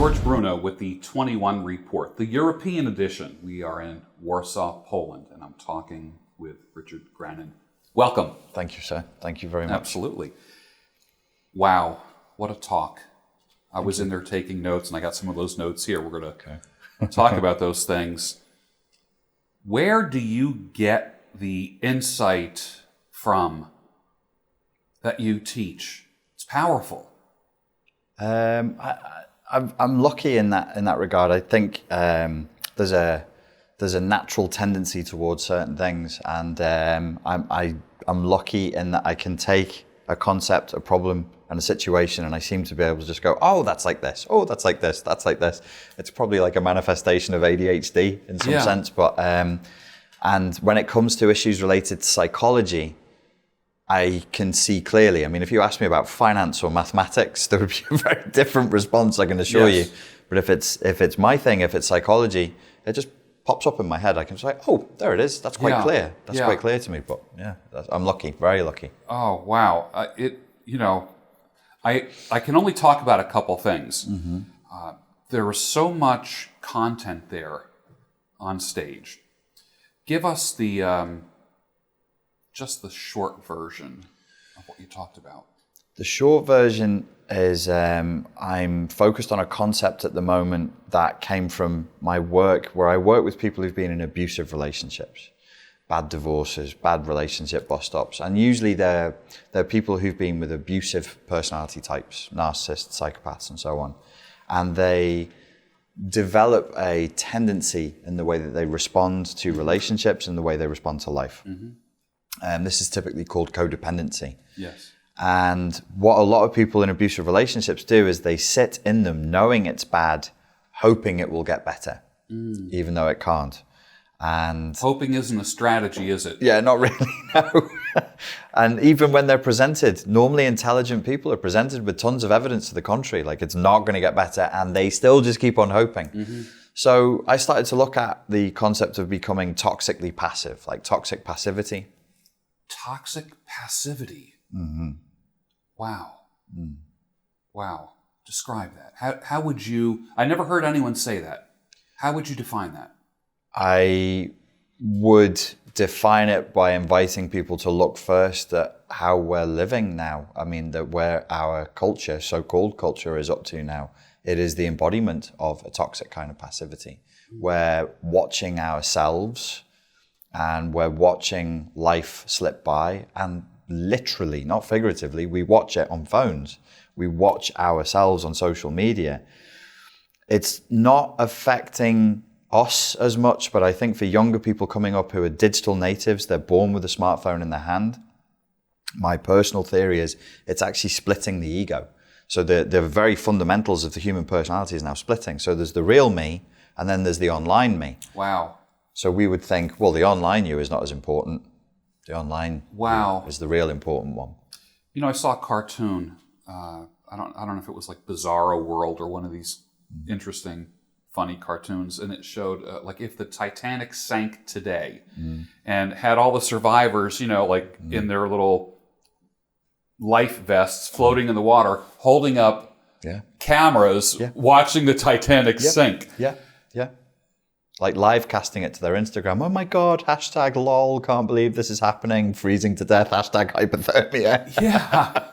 George Bruno with the 21 Report, the European edition. We are in Warsaw, Poland, and I'm talking with Richard Grannon. Welcome. Thank you, sir. Thank you very much. Absolutely. Wow, what a talk. I was in there taking notes, and I got some of those notes here. We're going to talk about those things. Where do you get the insight from that you teach? It's powerful. I'm lucky in that regard. I think there's a natural tendency towards certain things, and I'm lucky in that I can take a concept, a problem, and a situation, and I seem to be able to just go, oh, that's like this. Oh, that's like this. That's like this. It's probably like a manifestation of ADHD in some sense, but and when it comes to issues related to psychology, I can see clearly. I mean, if you ask me about finance or mathematics, there would be a very different response, I can assure you. But if it's my thing, if it's psychology, it just pops up in my head. I can say, oh, there it is. That's quite clear. That's quite clear to me. But I'm lucky, very lucky. Oh, wow. I can only talk about a couple things. Mm-hmm. There was so much content there on stage. Give us the just the short version of what you talked about. The short version is I'm focused on a concept at the moment that came from my work, where I work with people who've been in abusive relationships, bad divorces, bad relationship bust-ups. And usually they're people who've been with abusive personality types, narcissists, psychopaths, and so on. And they develop a tendency in the way that they respond to relationships and the way they respond to life. Mm-hmm. This is typically called codependency. Yes. And what a lot of people in abusive relationships do is they sit in them knowing it's bad, hoping it will get better, even though it can't. And hoping isn't a strategy, is it? Yeah, not really, no. And even when they're presented, normally intelligent people are presented with tons of evidence to the contrary, like it's not going to get better, and they still just keep on hoping. Mm-hmm. So I started to look at the concept of becoming toxically passive, like toxic passivity. Toxic passivity. Mm-hmm. Wow. Mm. Wow. Describe that. How would you... I never heard anyone say that. How would you define that? I would define it by inviting people to look first at how we're living now. I mean, that where our culture, so-called culture, is up to now. It is the embodiment of a toxic kind of passivity. We're watching ourselves and we're watching life slip by, and literally, not figuratively, we watch it on phones. We watch ourselves on social media. It's not affecting us as much, but I think for younger people coming up who are digital natives, they're born with a smartphone in their hand. My personal theory is it's actually splitting the ego. So the very fundamentals of the human personality is now splitting. So there's the real me, and then there's the online me. Wow. So we would think, well, the online you is not as important. The online you is the real important one. You know, I saw a cartoon. I don't know if it was like Bizarro World or one of these interesting, funny cartoons, and it showed like if the Titanic sank today and had all the survivors, you know, like in their little life vests floating in the water, holding up cameras, watching the Titanic sink. Yeah. Like live casting it to their Instagram. Oh my God, hashtag lol, can't believe this is happening, freezing to death, hashtag hypothermia. Yeah.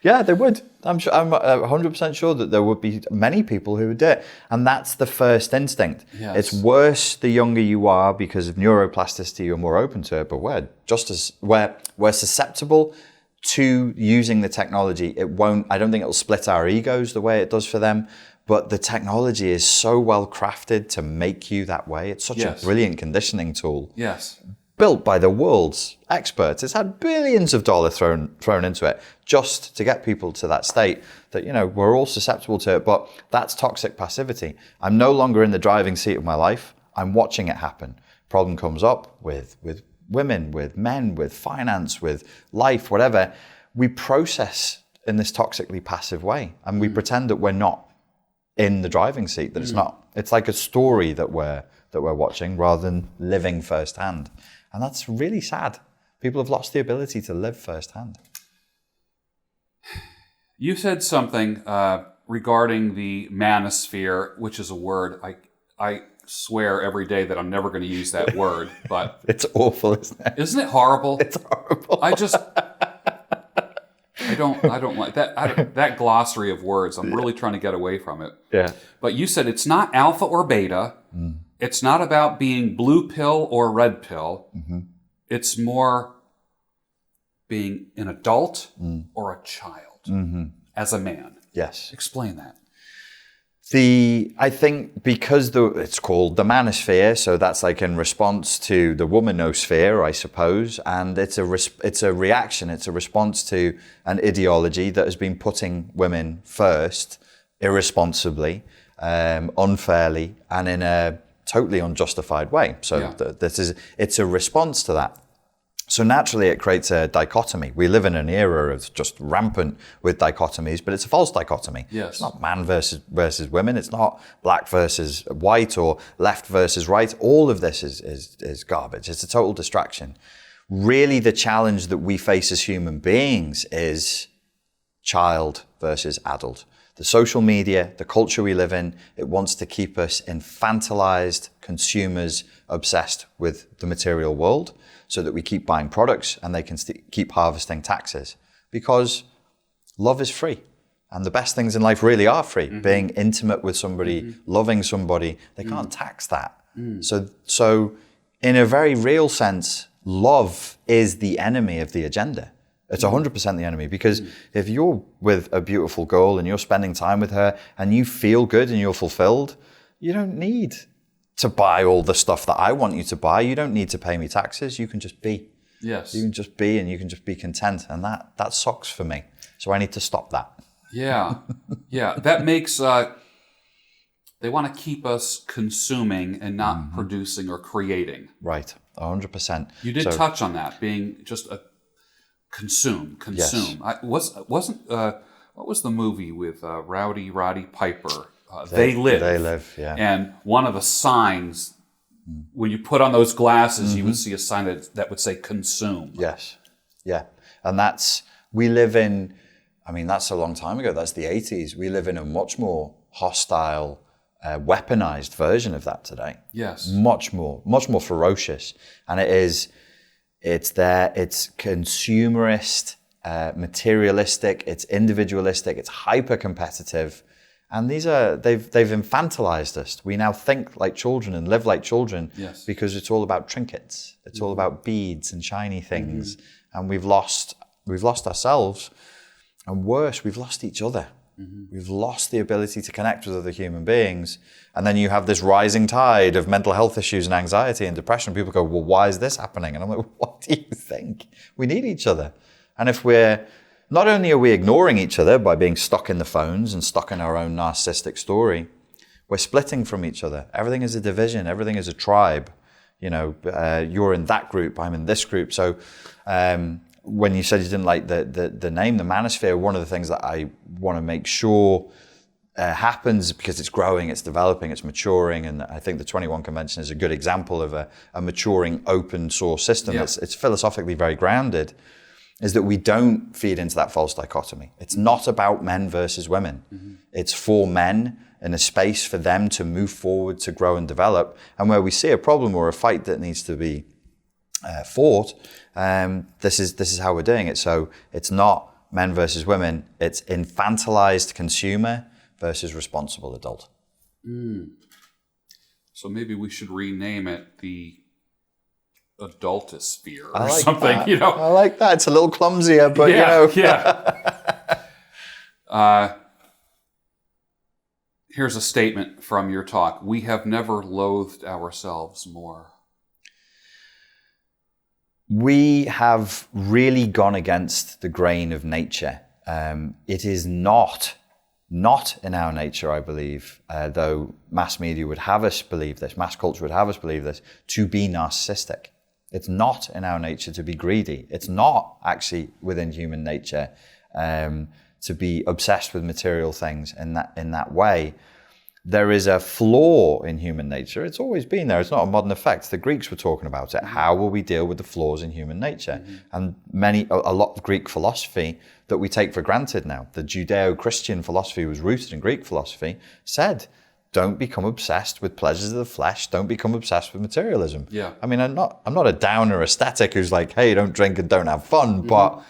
Yeah, they would. I'm 100% sure that there would be many people who would do it. And that's the first instinct. Yes. It's worse the younger you are because of neuroplasticity, you're more open to it, but we're susceptible to using the technology. I don't think it'll split our egos the way it does for them. But the technology is so well crafted to make you that way. It's such a brilliant conditioning tool. Yes. Built by the world's experts. It's had billions of dollars thrown into it just to get people to that state that, you know, we're all susceptible to it. But that's toxic passivity. I'm no longer in the driving seat of my life. I'm watching it happen. Problem comes up with women, with men, with finance, with life, whatever. We process in this toxically passive way, and we pretend that we're not in the driving seat, that it's not. It's like a story that we're watching rather than living firsthand. And that's really sad. People have lost the ability to live firsthand. You said something regarding the Manosphere, which is a word I swear every day that I'm never going to use that word, but it's awful, isn't it? Isn't it horrible? It's horrible. I don't like that. That glossary of words. I'm really trying to get away from it. Yeah. But you said it's not alpha or beta. It's not about being blue pill or red pill. It's more being an adult or a child as a man. Yes. Explain that. I think because it's called the Manosphere, so that's like in response to the Womanosphere, I suppose, and it's a reaction, it's a response to an ideology that has been putting women first, irresponsibly, unfairly, and in a totally unjustified way. So it's a response to that. So naturally, it creates a dichotomy. We live in an era of just rampant with dichotomies, but it's a false dichotomy. Yes. It's not man versus women. It's not black versus white or left versus right. All of this is garbage. It's a total distraction. Really, the challenge that we face as human beings is child versus adult. The social media, the culture we live in, it wants to keep us infantilized consumers obsessed with the material world, so that we keep buying products and they can keep harvesting taxes. Because love is free. And the best things in life really are free. Being intimate with somebody, loving somebody, they can't tax that. So in a very real sense, love is the enemy of the agenda. It's 100% the enemy. Because if you're with a beautiful girl and you're spending time with her and you feel good and you're fulfilled, you don't need to buy all the stuff that I want you to buy. You don't need to pay me taxes. You can just be. Yes. You can just be, and you can just be content. And that sucks for me. So I need to stop that. Yeah. Yeah. That makes, they want to keep us consuming and not producing or creating. Right. 100%. You did touch on that, being just a consume. Yes. What was the movie with Roddy Piper? They live, yeah. And one of the signs, when you put on those glasses, you would see a sign that would say consume. Yes, yeah. And that's a long time ago. That's the 80s. We live in a much more hostile, weaponized version of that today. Yes. Much more ferocious. And it's consumerist, materialistic, it's individualistic, it's hyper-competitive. And they've infantilized us. We now think like children and live like children because it's all about trinkets. It's all about beads and shiny things. And we've lost ourselves. And worse, we've lost each other. We've lost the ability to connect with other human beings. And then you have this rising tide of mental health issues and anxiety and depression. People go, well, why is this happening? And I'm like, what do you think? We need each other. And if not only are we ignoring each other by being stuck in the phones and stuck in our own narcissistic story, we're splitting from each other. Everything is a division. Everything is a tribe. You're in that group. I'm in this group. So when you said you didn't like the name, the Manosphere, one of the things that I want to make sure happens, because it's growing, it's developing, it's maturing, and I think the 21 Convention is a good example of a maturing open source system. Yeah. It's philosophically very grounded, is that we don't feed into that false dichotomy. It's not about men versus women. It's for men in a space for them to move forward, to grow and develop. And where we see a problem or a fight that needs to be fought, this is how we're doing it. So it's not men versus women. It's infantilized consumer versus responsible adult. So maybe we should rename it the Adultosphere or like something, that. I like that. It's a little clumsier, but Here's a statement from your talk. We have never loathed ourselves more. We have really gone against the grain of nature. It is not in our nature, I believe, though mass media would have us believe this, mass culture would have us believe this, to be narcissistic. It's not in our nature to be greedy. It's not actually within human nature to be obsessed with material things in that way. There is a flaw in human nature. It's always been there. It's not a modern effect. The Greeks were talking about it. How will we deal with the flaws in human nature? And a lot of Greek philosophy that we take for granted now, the Judeo-Christian philosophy was rooted in Greek philosophy, said, don't become obsessed with pleasures of the flesh. Don't become obsessed with materialism. Yeah. I mean, I'm not a downer ascetic who's like, hey, don't drink and don't have fun. But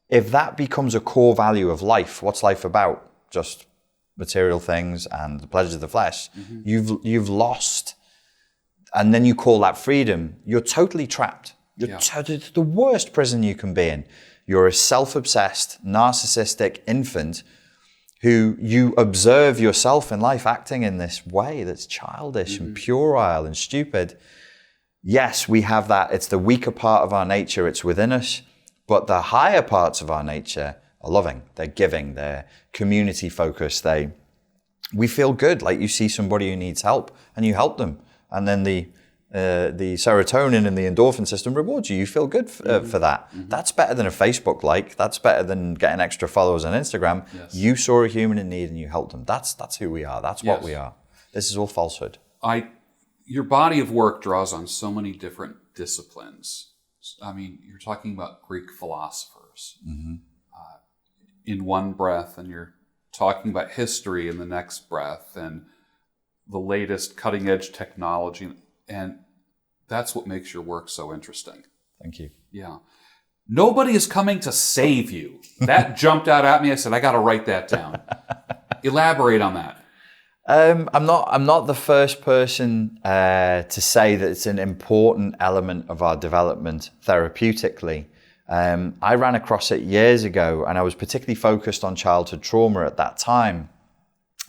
if that becomes a core value of life, what's life about? Just material things and the pleasures of the flesh. You've lost, and then you call that freedom. You're totally trapped. It's the worst prison you can be in. You're a self-obsessed, narcissistic infant who you observe yourself in life acting in this way that's childish and puerile and stupid. Yes, we have that. It's the weaker part of our nature. It's within us. But the higher parts of our nature are loving. They're giving. They're community focused. We feel good. Like you see somebody who needs help and you help them. And then the serotonin and the endorphin system rewards you. You feel good for that. That's better than a Facebook like. That's better than getting extra followers on Instagram. Yes. You saw a human in need and you helped them. That's who we are. That's what we are. This is all falsehood. Your body of work draws on so many different disciplines. I mean, you're talking about Greek philosophers in one breath, and you're talking about history in the next breath, and the latest cutting edge technology. And that's what makes your work so interesting. Thank you. Yeah. Nobody is coming to save you. That jumped out at me. I said, I got to write that down. Elaborate on that. I'm not the first person to say that it's an important element of our development therapeutically. I ran across it years ago, and I was particularly focused on childhood trauma at that time.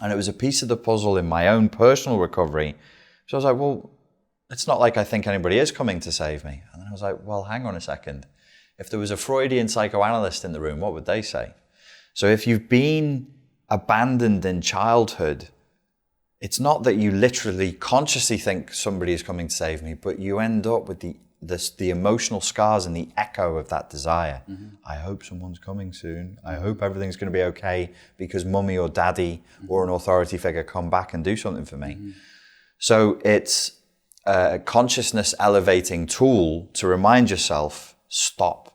And it was a piece of the puzzle in my own personal recovery. So I was like, well, it's not like I think anybody is coming to save me. And then I was like, well, hang on a second. If there was a Freudian psychoanalyst in the room, what would they say? So if you've been abandoned in childhood, it's not that you literally consciously think somebody is coming to save me, but you end up with the emotional scars and the echo of that desire. I hope someone's coming soon. I hope everything's going to be okay because mummy or daddy or an authority figure come back and do something for me. So it's a consciousness elevating tool to remind yourself, stop.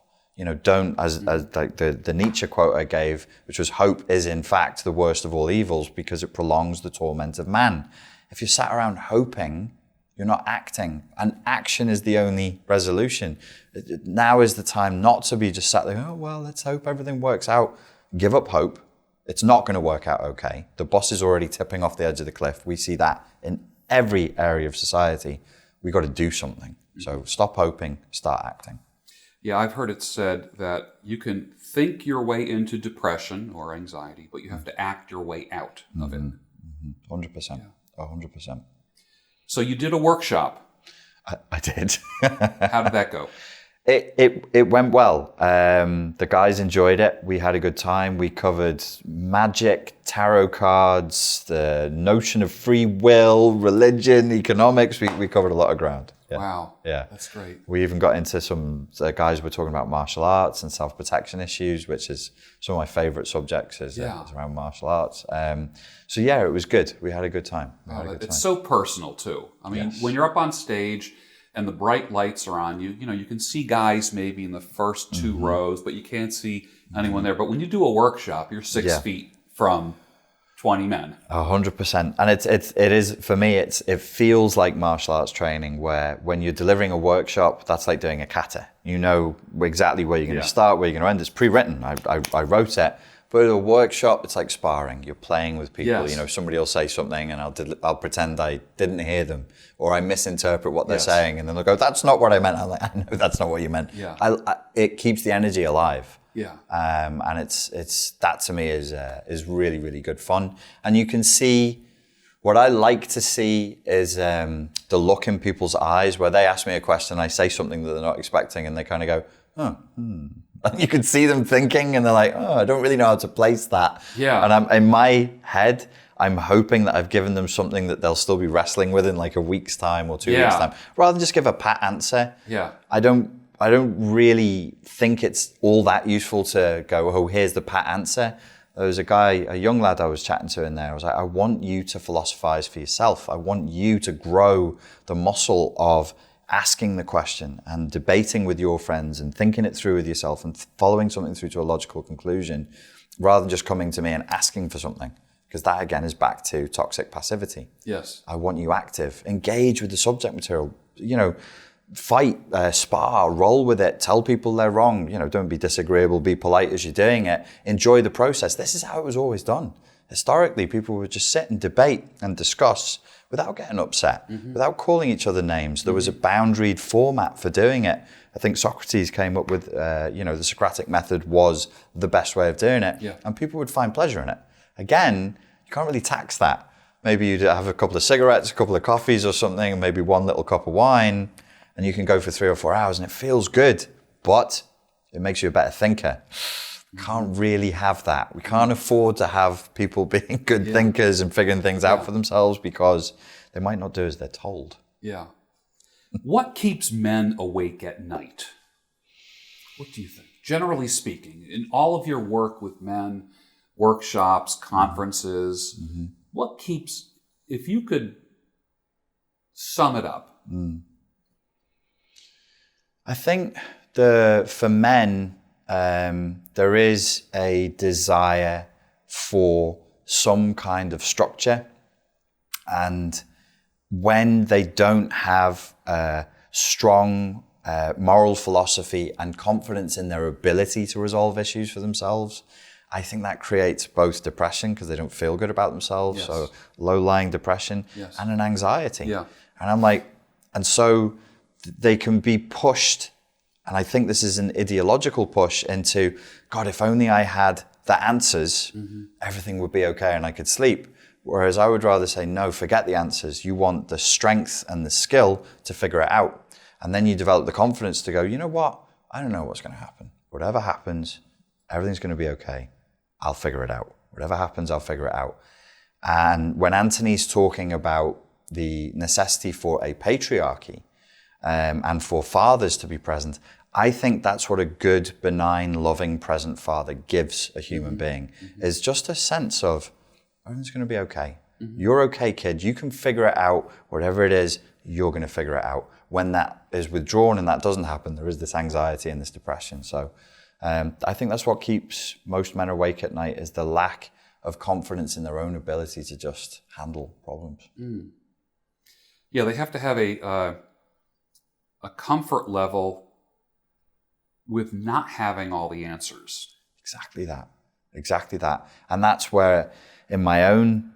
Don't, as like the Nietzsche quote I gave, which was, hope is in fact the worst of all evils because it prolongs the torment of man. If you're sat around hoping, you're not acting, and action is the only resolution. Now is the time not to be just sat there, oh, well, let's hope everything works out. Give up hope. It's not going to work out okay. The bus is already tipping off the edge of the cliff. We see that in every area of society. We've got to do something. So stop hoping, start acting. Yeah, I've heard it said that you can think your way into depression or anxiety, but you have to act your way out of it. 100%. Yeah. 100%. So you did a workshop. I did. How did that go? It went well. The guys enjoyed it. We had a good time. We covered magic, tarot cards, the notion of free will, religion, economics. We covered a lot of ground. Yeah. Wow. Yeah. That's great. We even got into some guys were talking about martial arts and self-protection issues, which is some of my favorite subjects is around martial arts. So yeah, it was good. We had a good time. It's so personal too. I mean, when you're up on stage and the bright lights are on you, you can see guys maybe in the first two rows, but you can't see anyone there. But when you do a workshop, you're 6 feet from 20 men. 100%. And it is for me, it feels like martial arts training where when you're delivering a workshop, that's like doing a kata. You know exactly where you're going to start, where you're going to end. It's pre-written. I wrote it. But at a workshop, it's like sparring. You're playing with people. Yes. Somebody will say something and I'll pretend I didn't hear them or I misinterpret what they're saying. And then they'll go, that's not what I meant. I'm like, I know that's not what you meant. Yeah. It keeps the energy alive. Yeah. And it's that to me is really, really good fun. And you can see, what I like to see is the look in people's eyes where they ask me a question, I say something that they're not expecting and they kind of go, oh, And you can see them thinking and they're like, oh, I don't really know how to place that. Yeah. And in my head, I'm hoping that I've given them something that they'll still be wrestling with in like a week's time or 2 weeks' time, rather than just give a pat answer. Yeah. I don't really think it's all that useful to go, oh, here's the pat answer. There was a young lad I was chatting to in there. I was like, I want you to philosophize for yourself. I want you to grow the muscle of asking the question and debating with your friends and thinking it through with yourself and following something through to a logical conclusion, rather than just coming to me and asking for something. Because that, again, is back to toxic passivity. Yes. I want you active. Engage with the subject material. Fight, spar, roll with it. Tell people they're wrong. Don't be disagreeable. Be polite as you're doing it. Enjoy the process. This is how it was always done. Historically, people would just sit and debate and discuss without getting upset, without calling each other names. There was a boundaried format for doing it. I think Socrates came up with, the Socratic method was the best way of doing it. Yeah. And people would find pleasure in it. Again, you can't really tax that. Maybe you'd have a couple of cigarettes, a couple of coffees or something, and maybe one little cup of wine, and you can go for 3 or 4 hours and it feels good, but it makes you a better thinker. We can't really have that. We can't afford to have people being good thinkers and figuring things out for themselves, because they might not do as they're told. Yeah. What keeps men awake at night? What do you think? Generally speaking, in all of your work with men, workshops, conferences, what keeps, if you could sum it up? I think for men, there is a desire for some kind of structure, and when they don't have a strong moral philosophy and confidence in their ability to resolve issues for themselves, I think that creates both depression, because they don't feel good about themselves, so low-lying depression, and an anxiety. Yeah. And I'm like, and so they can be pushed, and I think this is an ideological push into, God, if only I had the answers, everything would be okay and I could sleep. Whereas I would rather say, no, forget the answers. You want the strength and the skill to figure it out. And then you develop the confidence to go, you know what? I don't know what's going to happen. Whatever happens, everything's going to be okay. I'll figure it out. Whatever happens, I'll figure it out. And when Anthony's talking about the necessity for a patriarchy and for fathers to be present, I think that's what a good, benign, loving, present father gives a human being, is just a sense of, everything's going to be okay. You're okay, kid. You can figure it out. Whatever it is, you're going to figure it out. When that is withdrawn and that doesn't happen, there is this anxiety and this depression. So I think that's what keeps most men awake at night, is the lack of confidence in their own ability to just handle problems. Yeah, they have to have a comfort level with not having all the answers. Exactly that. And that's where, in my own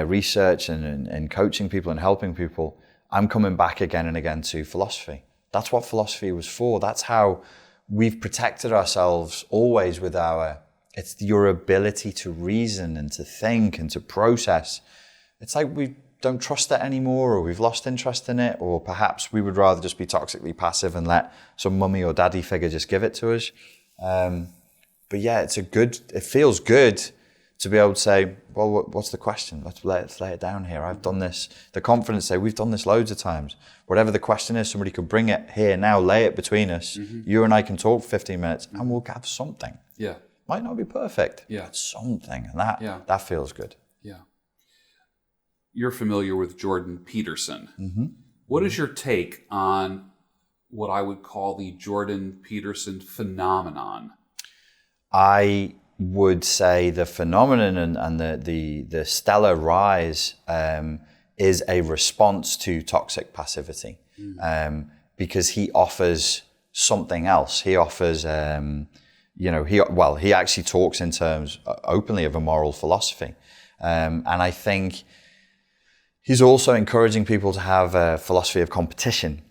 research and coaching people and helping people, I'm coming back again and again to philosophy. That's what philosophy was for. That's how we've protected ourselves always with it's your ability to reason and to think and to process. It's like we don't trust it anymore, or we've lost interest in it, or perhaps we would rather just be toxically passive and let some mummy or daddy figure just give it to us. But yeah, it feels good to be able to say, well, what's the question? Let's lay it down here. I've done this. The confidence say, we've done this loads of times. Whatever the question is, somebody could bring it here now, lay it between us. You and I can talk for 15 minutes and we'll have something. Yeah. Might not be perfect, yeah. but something. And that feels good. Yeah. You're familiar with Jordan Peterson. What is your take on what I would call the Jordan Peterson phenomenon? I would say the phenomenon and the stellar rise is a response to toxic passivity, because he offers something else. He offers, he actually talks in terms openly of a moral philosophy, and I think he's also encouraging people to have a philosophy of competition.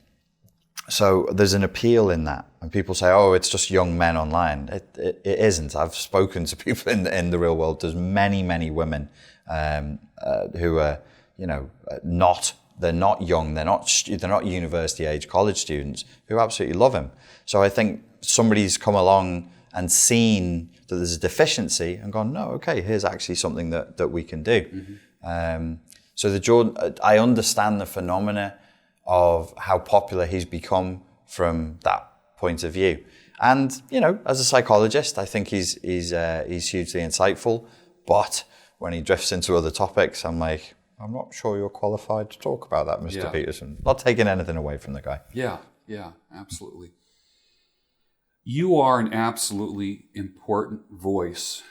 So there's an appeal in that. And people say, oh, it's just young men online. It isn't. I've spoken to people in the real world. There's many, many women who are, they're not young. They're not university age college students who absolutely love him. So I think somebody's come along and seen that there's a deficiency and gone, no, okay, here's actually something that we can do. So the Jordan, I understand the phenomena of how popular he's become from that point of view. And, you know, as a psychologist, I think he's hugely insightful. But when he drifts into other topics, I'm like, I'm not sure you're qualified to talk about that, Mr. Peterson. Not taking anything away from the guy. Yeah, absolutely. You are an absolutely important voice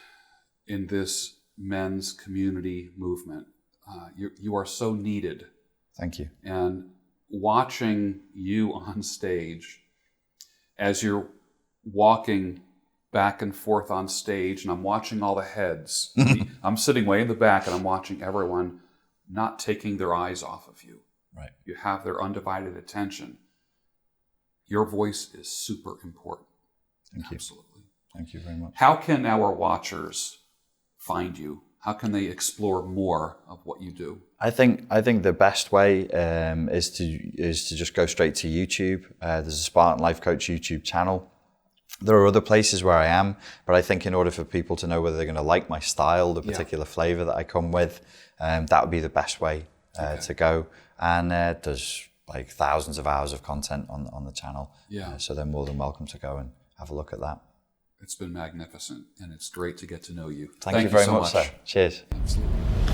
in this men's community movement. You are so needed. Thank you. And watching you on stage, as you're walking back and forth on stage, and I'm watching all the heads. I'm sitting way in the back, and I'm watching everyone not taking their eyes off of you. Right. You have their undivided attention. Your voice is super important. Thank you. Absolutely. Thank you very much. How can our watchers find you? How can they explore more of what you do? I think the best way is to just go straight to YouTube. There's a Spartan Life Coach YouTube channel. There are other places where I am, but I think in order for people to know whether they're going to like my style, the particular flavor that I come with, that would be the best way to go. And there's like thousands of hours of content on the channel. So they're more than welcome to go and have a look at that. It's been magnificent, and it's great to get to know you. Thank you very much, sir. Cheers. Absolutely.